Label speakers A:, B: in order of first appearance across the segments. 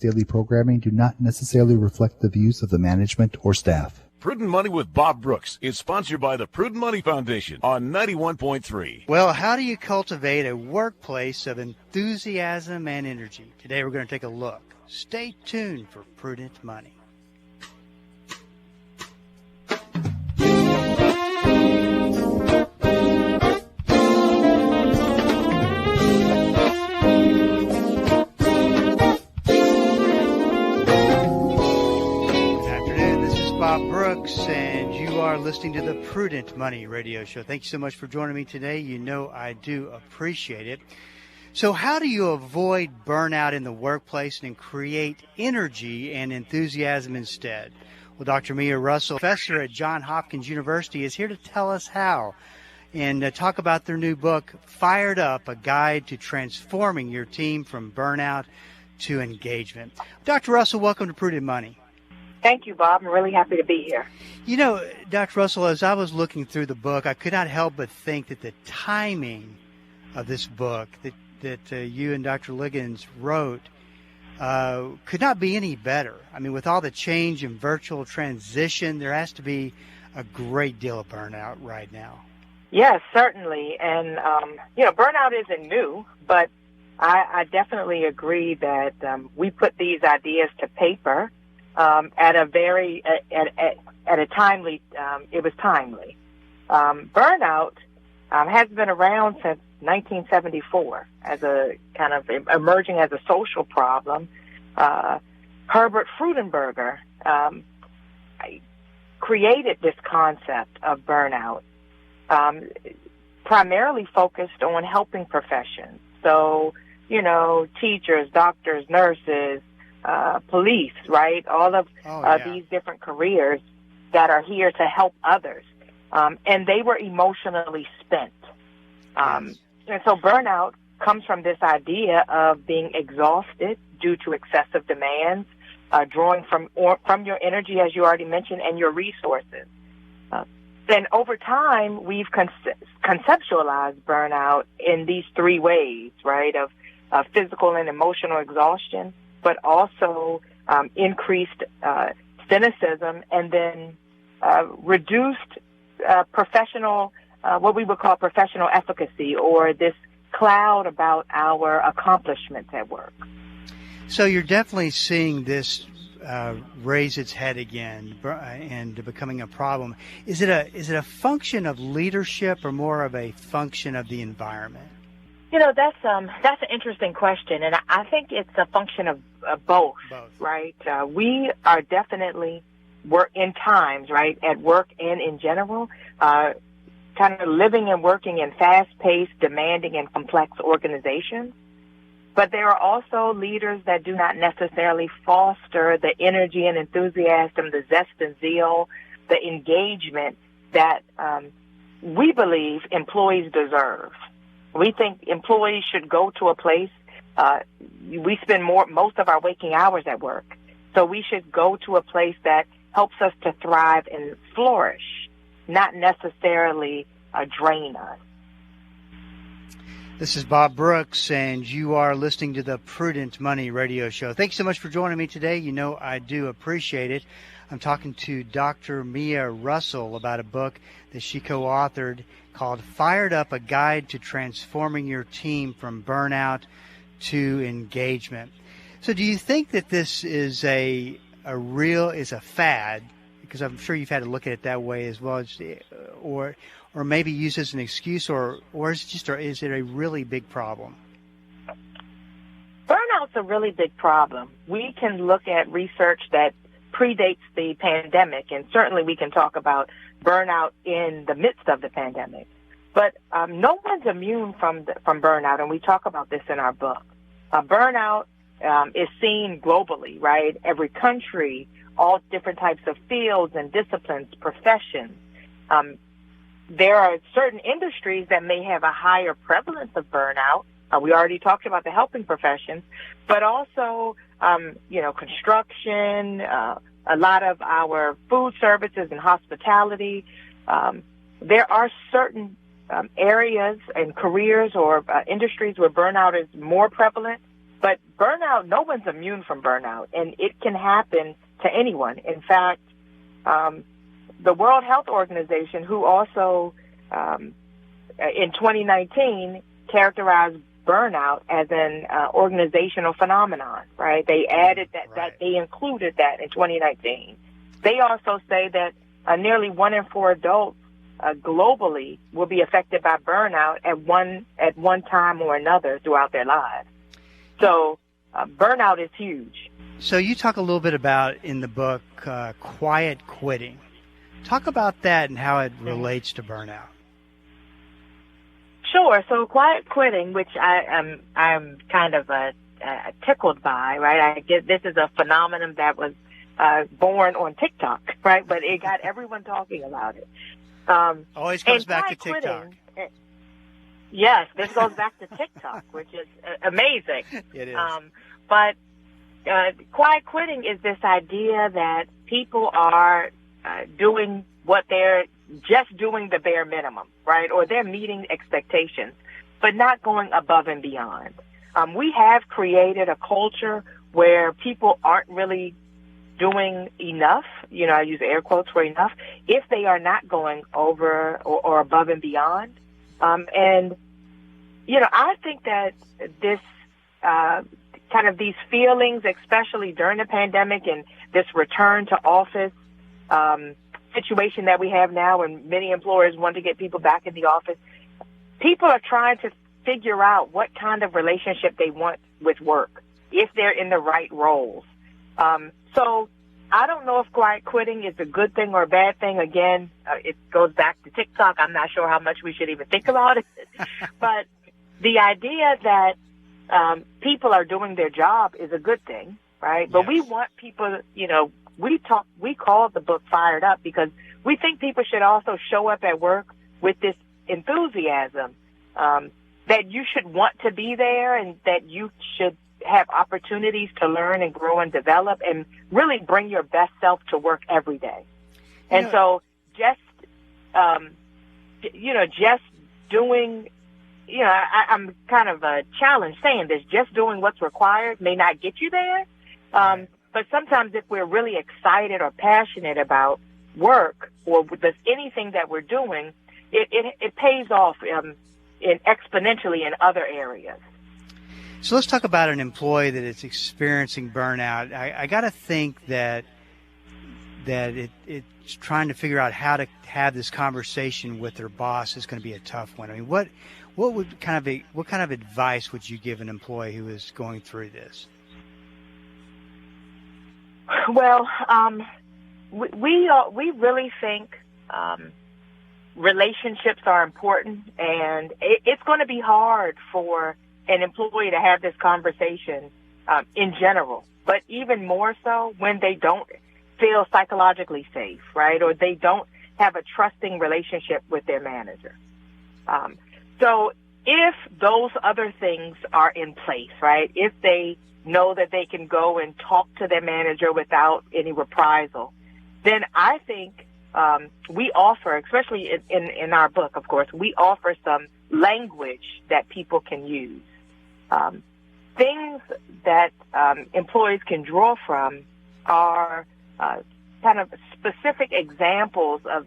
A: daily programming do not necessarily reflect the views of the management or staff.
B: Prudent Money with Bob Brooks is sponsored by the Prudent Money Foundation on 91.3.
C: Well, how do you cultivate a workplace of enthusiasm and energy? Today we're going to take a look. Stay tuned for Prudent Money. Bob Brooks, and you are listening to the Prudent Money Radio Show. Thank you so much for joining me today. You know I do appreciate it. So how do you avoid burnout in the workplace and create energy and enthusiasm instead? Well, Dr. Mia Russell, professor at John Hopkins University, is here to tell us how and talk about their new book, Fired Up, A Guide to Transforming Your Team from Burnout to Engagement. Dr. Russell, welcome to Prudent Money.
D: Thank you, Bob. I'm really happy to be here.
C: You know, Dr. Russell, as I was looking through the book, I could not help but think that the timing of this book that you and Dr. Liggins wrote could not be any better. I mean, with all the change and virtual transition, there has to be a great deal of burnout right now.
D: Yes, certainly. And, burnout isn't new, but I definitely agree that we put these ideas to paper at a timely. It was timely. Burnout has been around since 1974 as a kind of emerging as a social problem. Herbert Freudenberger created this concept of burnout, primarily focused on helping professions. So, teachers, doctors, nurses, police, right? All of these different careers that are here to help others. And they were emotionally spent. And so burnout comes from this idea of being exhausted due to excessive demands, drawing from your energy, as you already mentioned, and your resources. Then over time, we've conceptualized burnout in these three ways, right, of physical and emotional exhaustion, but also increased cynicism, and then reduced professional, what we would call professional efficacy, or this cloud about our accomplishments at work.
C: So you're definitely seeing this raise its head again and becoming a problem. Is it a function of leadership or more of a function of the environment?
D: That's an interesting question, and I think it's a function of both, right? We are definitely in times, right, at work and in general, kind of living and working in fast-paced, demanding, and complex organizations. But there are also leaders that do not necessarily foster the energy and enthusiasm, the zest and zeal, the engagement that we believe employees deserve. We think employees should go to a place, we spend most of our waking hours at work, so we should go to a place that helps us to thrive and flourish, not necessarily drain us.
C: This is Bob Brooks, and you are listening to the Prudent Money Radio Show. Thanks so much for joining me today. You know I do appreciate it. I'm talking to Dr. Mia Russell about a book that she co-authored called Fired Up, A Guide to Transforming Your Team from Burnout to Engagement. So do you think that this is a fad? Because I'm sure you've had to look at it that way as well, or maybe use as an excuse, or is it a really big problem?
D: Burnout's a really big problem. We can look at research that predates the pandemic, and certainly we can talk about burnout in the midst of the pandemic. But no one's immune from burnout, and we talk about this in our book. Burnout is seen globally, right? Every country, all different types of fields and disciplines, professions. There are certain industries that may have a higher prevalence of burnout. We already talked about the helping professions, but also, construction, a lot of our food services and hospitality. There are certain areas and careers or industries where burnout is more prevalent. But burnout, no one's immune from burnout, and it can happen to anyone. In fact, the World Health Organization, who also in 2019 characterized burnout as an organizational phenomenon, right? They added that they included that in 2019. They also say that nearly 1 in 4 adults globally will be affected by burnout at one time or another throughout their lives. So burnout is huge.
C: So you talk a little bit about in the book quiet quitting. Talk about that and how it relates to burnout.
D: Sure. So quiet quitting, which I'm kind of tickled by, right? I guess this is a phenomenon that was born on TikTok, right? But it got everyone talking about it.
C: Always comes back to TikTok.
D: Yes, this goes back to TikTok, which is amazing.
C: It is.
D: But quiet quitting is this idea that people are doing what they're just doing the bare minimum, right? Or they're meeting expectations, but not going above and beyond. We have created a culture where people aren't really doing enough, I use air quotes for enough, if they are not going over or above and beyond. And I think that this kind of these feelings, especially during the pandemic and this return to office situation that we have now, and many employers want to get people back in the office, people are trying to figure out what kind of relationship they want with work, if they're in the right roles. So I don't know if quiet quitting is a good thing or a bad thing. Again, it goes back to TikTok. I'm not sure how much we should even think about it. But the idea that people are doing their job is a good thing, right? But we want people, we call the book Fired Up because we think people should also show up at work with this enthusiasm, that you should want to be there and that you should have opportunities to learn and grow and develop and really bring your best self to work every day. And so just doing, I'm kind of challenged saying this, just doing what's required may not get you there. But sometimes if we're really excited or passionate about work or with anything that we're doing, it pays off exponentially in other areas.
C: So let's talk about an employee that is experiencing burnout. I got to think that it's trying to figure out how to have this conversation with their boss is going to be a tough one. I mean, what kind of advice would you give an employee who is going through this?
D: Well, we really think relationships are important, and it's going to be hard for an employee to have this conversation in general, but even more so when they don't feel psychologically safe, right? Or they don't have a trusting relationship with their manager. So if those other things are in place, right? If they know that they can go and talk to their manager without any reprisal, then I think we offer, especially in our book, of course, we offer some language that people can use. Things that employees can draw from are kind of specific examples of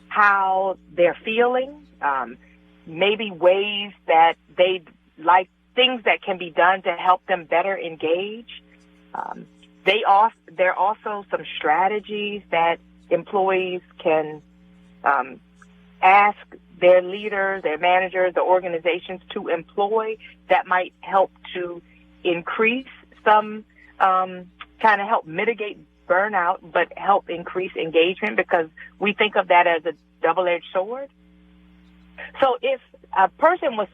D: how they're feeling, maybe ways that they'd like, things that can be done to help them better engage. There are also some strategies that employees can ask their leaders, their managers, the organizations to employ that might help to increase some, kind of help mitigate burnout, but help increase engagement, because we think of that as a double-edged sword. So if a person was,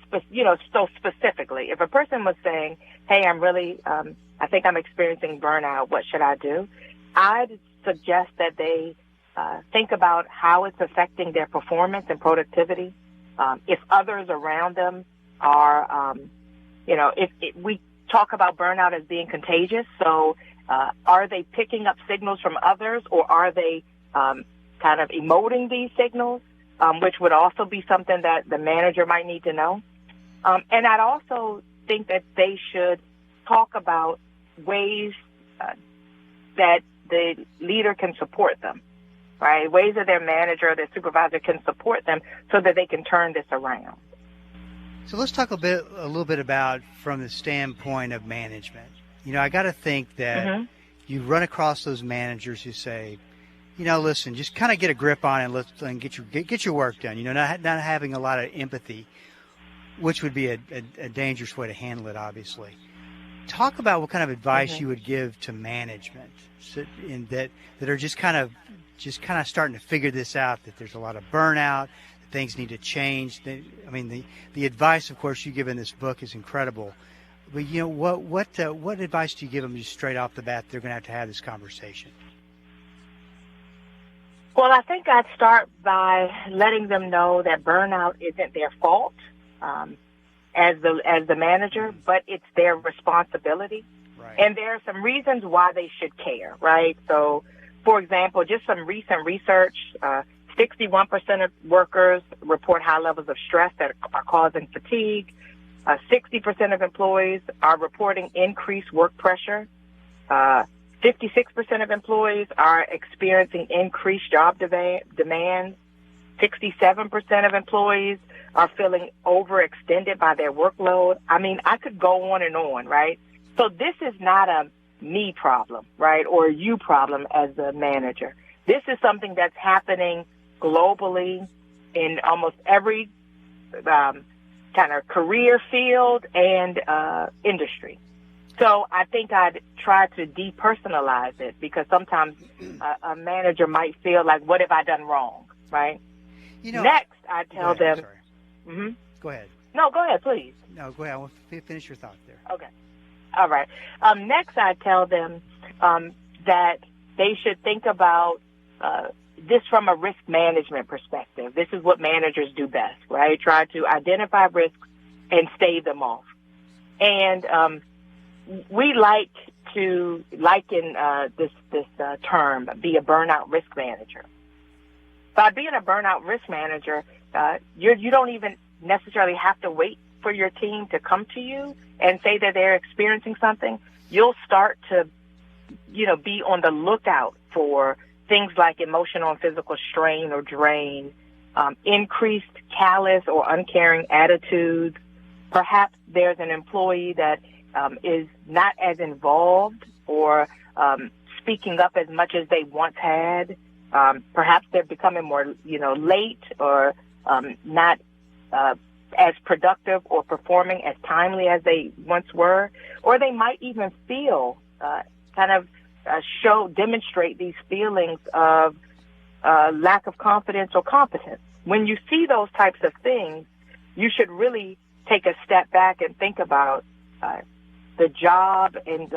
D: so specifically, if a person was saying, hey, I'm really, I think I'm experiencing burnout, what should I do? I'd suggest that they think about how it's affecting their performance and productivity. If others around them are, if we talk about burnout as being contagious, so are they picking up signals from others, or are they kind of emoting these signals, which would also be something that the manager might need to know. And I'd also think that they should talk about ways that the leader can support them, right? Ways that their manager or their supervisor can support them so that they can turn this around.
C: So let's talk a little bit about from the standpoint of management. I got to think that you run across those managers who say, listen, just kind of get a grip on it and get your work done. Not having a lot of empathy, which would be a dangerous way to handle it, obviously. Talk about what kind of advice you would give to management that are just kind of starting to figure this out, that there's a lot of burnout, that things need to change. The advice, of course, you give in this book is incredible. But what advice do you give them just straight off the bat? They're going to have this conversation.
D: Well, I think I'd start by letting them know that burnout isn't their fault as the manager, but it's their responsibility.
C: Right.
D: And there are some reasons why they should care, right? So, for example, just some recent research, 61% of workers report high levels of stress that are causing fatigue. 60% of employees are reporting increased work pressure. 56% of employees are experiencing increased job demand. 67% of employees are feeling overextended by their workload. I could go on and on, right? So this is not a me problem, right, or a you problem as the manager. This is something that's happening globally in almost every kind of career field and industry. So I think I'd try to depersonalize it, because sometimes a manager might feel like, what have I done wrong, right? Next, I tell them.
C: Go ahead.
D: No, go ahead, please.
C: No, go ahead. I want to finish your thought there.
D: Okay. All right. Next, I tell them that they should think about this from a risk management perspective. This is what managers do best, right? Try to identify risks and stave them off. And we like to liken this term, be a burnout risk manager. By being a burnout risk manager, you don't even necessarily have to wait for your team to come to you and say that they're experiencing something. You'll start to, be on the lookout for things like emotional and physical strain or drain, increased callous or uncaring attitudes. Perhaps there's an employee that is not as involved or speaking up as much as they once had. Perhaps they're becoming more, late or not as productive or performing as timely as they once were. Or they might even feel demonstrate these feelings of lack of confidence or competence. When you see those types of things, you should really take a step back and think about the job and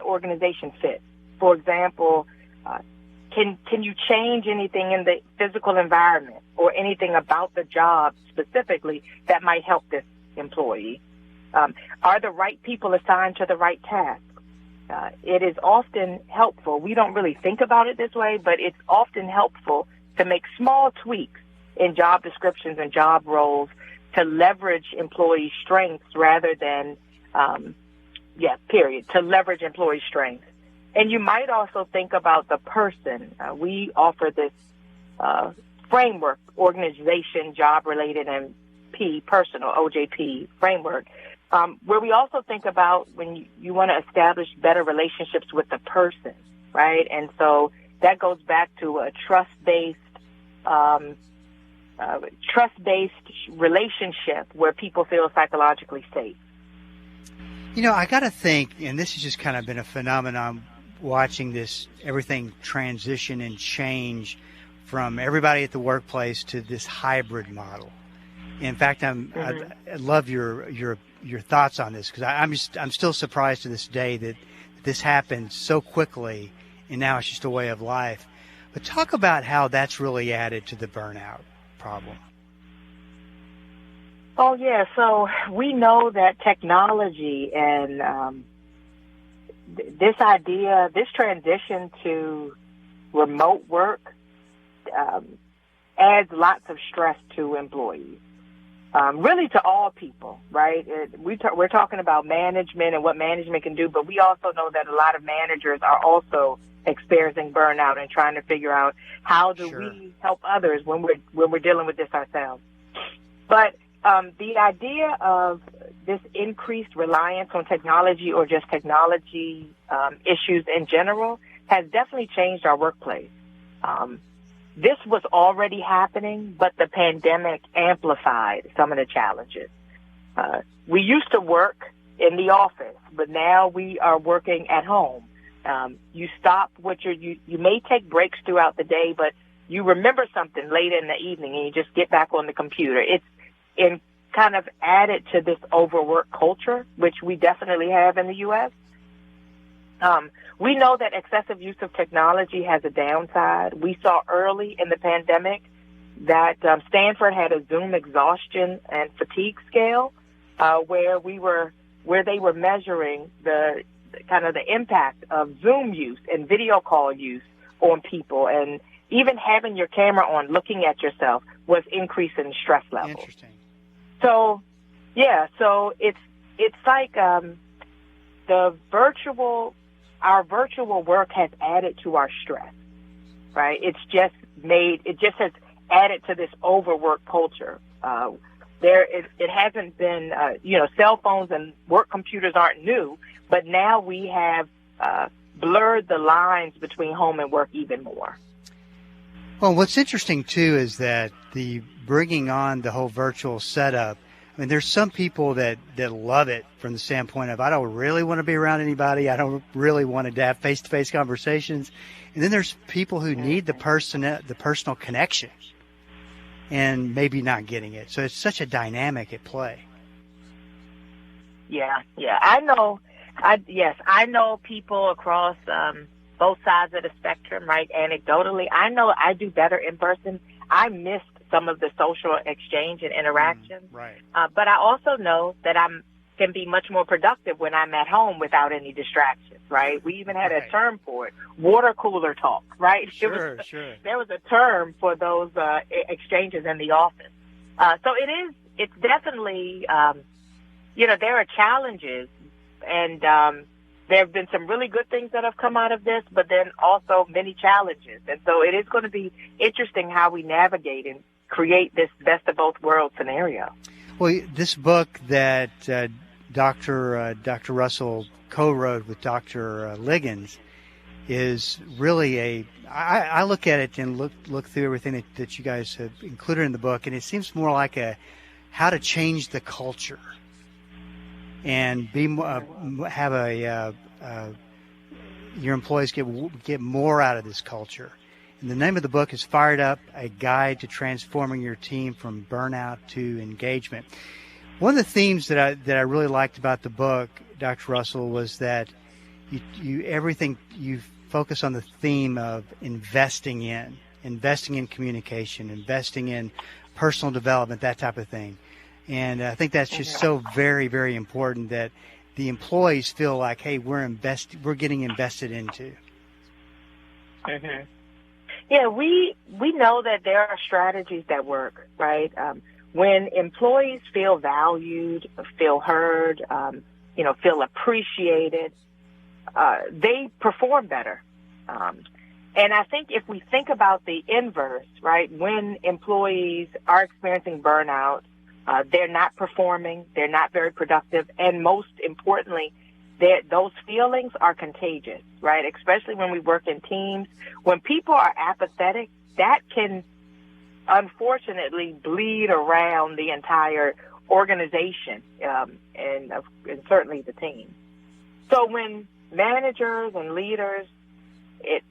D: organization fit. For example, can you change anything in the physical environment or anything about the job specifically that might help this employee? Are the right people assigned to the right tasks? It is often helpful. We don't really think about it this way, but it's often helpful to make small tweaks in job descriptions and job roles to leverage employee strengths rather than, to leverage employee strengths. And you might also think about the person. We offer this framework, organization, job-related, and personal, OJP framework, where we also think about when you want to establish better relationships with the person, right? And so that goes back to a trust-based relationship where people feel psychologically safe.
C: I got to think, and this has just kind of been a phenomenon, watching everything transition and change from everybody at the workplace to this hybrid model. In fact, I love your thoughts on this, because I'm still surprised to this day that this happened so quickly, and now it's just a way of life. But talk about how that's really added to the burnout problem.
D: Oh, yeah. So we know that technology and this transition to remote work adds lots of stress to employees. really to all people, right? We're talking about management and what management can do, but we also know that a lot of managers are also experiencing burnout and trying to figure out how do we help others when we're dealing with this ourselves. But the idea of this increased reliance on technology or just technology issues in general has definitely changed our workplace. This was already happening, but the pandemic amplified some of the challenges. We used to work in the office, but now we are working at home. You stop what you may take breaks throughout the day, but you remember something late in the evening and you just get back on the computer. It's in kind of added to this overwork culture, which we definitely have in the U.S. We know that excessive use of technology has a downside. We saw early in the pandemic that Stanford had a Zoom exhaustion and fatigue scale where they were measuring the kind of the impact of Zoom use and video call use on people, and even having your camera on, looking at yourself, was increasing stress levels.
C: Interesting.
D: So, yeah, so it's like our virtual work has added to our stress, right? It just has added to this overwork culture. It hasn't been, cell phones and work computers aren't new, but now we have blurred the lines between home and work even more.
C: Well, what's interesting, too, is that the bringing on the whole virtual setup, I mean, there's some people that love it from the standpoint of, I don't really want to be around anybody. I don't really want to have face-to-face conversations. And then there's people who need the personal connection and maybe not getting it. So it's such a dynamic at play.
D: Yeah. I know people across both sides of the spectrum, right? Anecdotally, I know I do better in person. I missed some of the social exchange and interaction.
C: Right.
D: But I also know that I can be much more productive when I'm at home without any distractions, right? We even had a term for it, water cooler talk, right?
C: Sure.
D: There was a term for those exchanges in the office. So it's definitely, there are challenges, and there have been some really good things that have come out of this, but then also many challenges. And so it is going to be interesting how we navigate and create this best of both worlds scenario.
C: Well, this book that Dr. Russell co-wrote with Dr. Liggins is really I look at it and look through everything that you guys have included in the book, and it seems more like how to change the culture and your employees get more out of this culture. And the name of the book is Fired Up, A Guide to Transforming Your Team from Burnout to Engagement. One of the themes that I really liked about the book, Dr. Russell, was that you focus on the theme of investing in communication, investing in personal development, that type of thing. And I think that's just so very, very important that the employees feel like, hey, we're getting invested into.
D: Mm-hmm. Yeah, we know that there are strategies that work, right? When employees feel valued, feel heard, feel appreciated, they perform better. And I think if we think about the inverse, right, when employees are experiencing burnout, they're not performing, they're not very productive, and most importantly, those feelings are contagious, right? Especially when we work in teams. When people are apathetic, that can unfortunately bleed around the entire organization and certainly the team. So when managers and leaders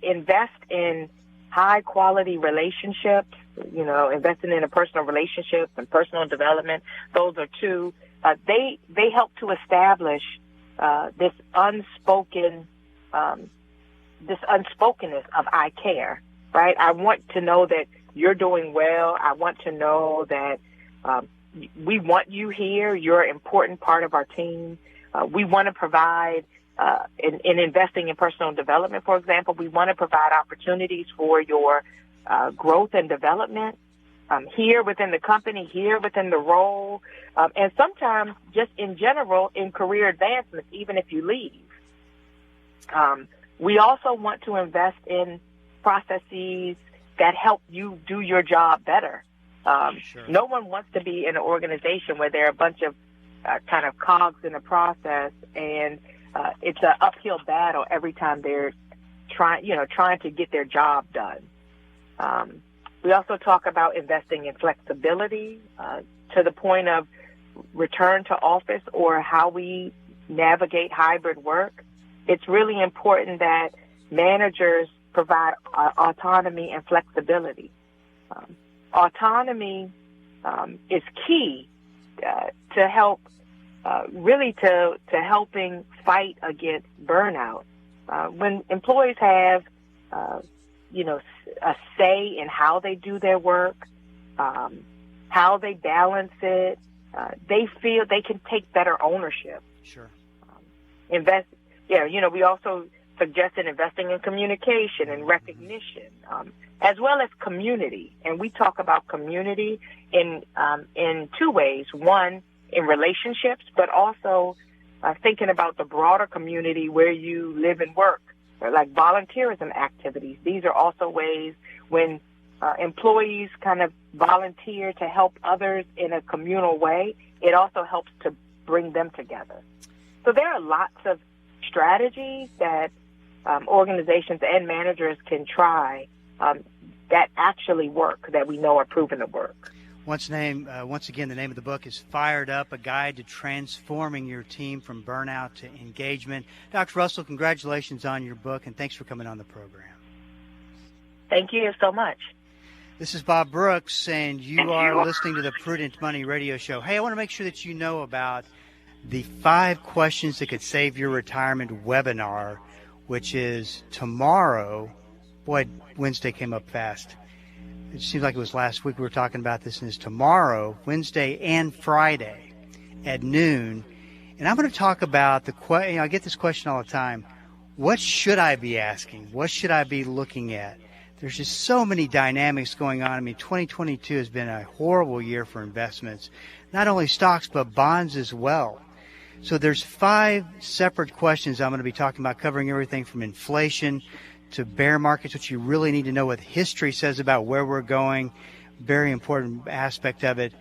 D: invest in high-quality relationships, investing in a personal relationship and personal development, those are two. They help to establish this unspokenness of I care, right? I want to know that you're doing well. I want to know that we want you here. You're an important part of our team. We want to provide, in investing in personal development, for example, we want to provide opportunities for your growth and development. here within the company, here within the role, and sometimes just in general in career advancements, even if you leave. We also want to invest in processes that help you do your job better. Sure. No one wants to be in an organization where there are a bunch of kind of cogs in the process, and it's an uphill battle every time they're trying to get their job done. We also talk about investing in flexibility to the point of return to office or how we navigate hybrid work. It's really important that managers provide autonomy and flexibility. Autonomy is key to help, really to helping fight against burnout. When employees have, a say in how they do their work, how they balance it, they feel they can take better ownership.
C: Sure.
D: We also suggested investing in communication and recognition, as well as community. And we talk about community in two ways. One, in relationships, but also thinking about the broader community where you live and work, like volunteerism activities. These are also ways when employees kind of volunteer to help others in a communal way. It also helps to bring them together. So there are lots of strategies that organizations and managers can try that actually work, that we know are proven to work.
C: Once again, the name of the book is Fired Up, A Guide to Transforming Your Team from Burnout to Engagement. Dr. Russell, congratulations on your book, and thanks for coming on the program.
D: Thank you so much.
C: This is Bob Brooks, and you are listening to the Prudent Money Radio Show. Hey, I want to make sure that you know about the 5 questions that could save your retirement webinar, which is tomorrow. Boy, Wednesday came up fast. It seems like it was last week we were talking about this, and it's tomorrow, Wednesday and Friday at noon. And I'm going to talk about I get this question all the time. What should I be asking? What should I be looking at? There's just so many dynamics going on. I mean, 2022 has been a horrible year for investments, not only stocks, but bonds as well. So there's 5 separate questions I'm going to be talking about, covering everything from inflation to bear markets, which you really need to know what history says about where we're going. Very important aspect of it.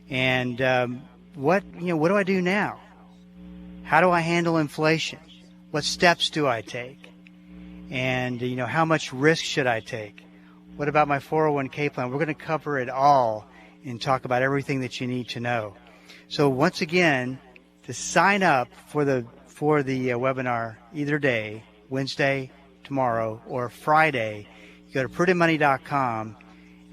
C: And what do I do now? How do I handle inflation? What steps do I take? And how much risk should I take? What about my 401k plan? We're going to cover it all and talk about everything that you need to know. So once again, to sign up for the webinar either day, Wednesday, tomorrow, or Friday, you go to prudentmoney.com,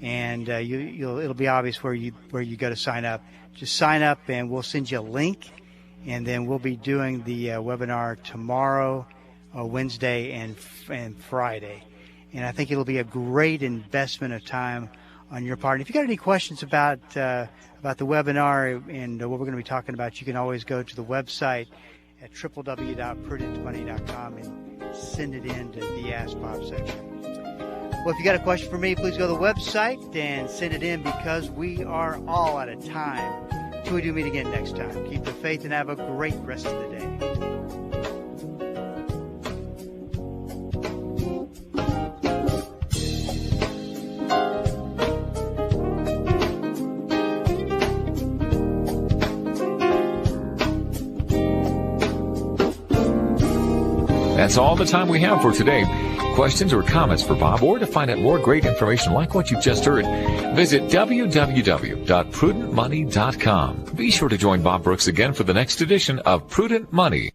C: and it'll be obvious where you go to sign up. Just sign up, and we'll send you a link, and then we'll be doing the webinar tomorrow, Wednesday, and Friday. And I think it'll be a great investment of time on your part. And if you got any questions about the webinar and what we're going to be talking about, you can always go to the website at www.prudentmoney.com and send it in to the Ask Bob section. Well, if you got a question for me, please go to the website and send it in, because we are all out of time. Till we do meet again next time. Keep the faith and have a great rest of the day.
E: That's all the time we have for today. Questions or comments for Bob, or to find out more great information like what you've just heard, visit www.prudentmoney.com. Be sure to join Bob Brooks again for the next edition of Prudent Money.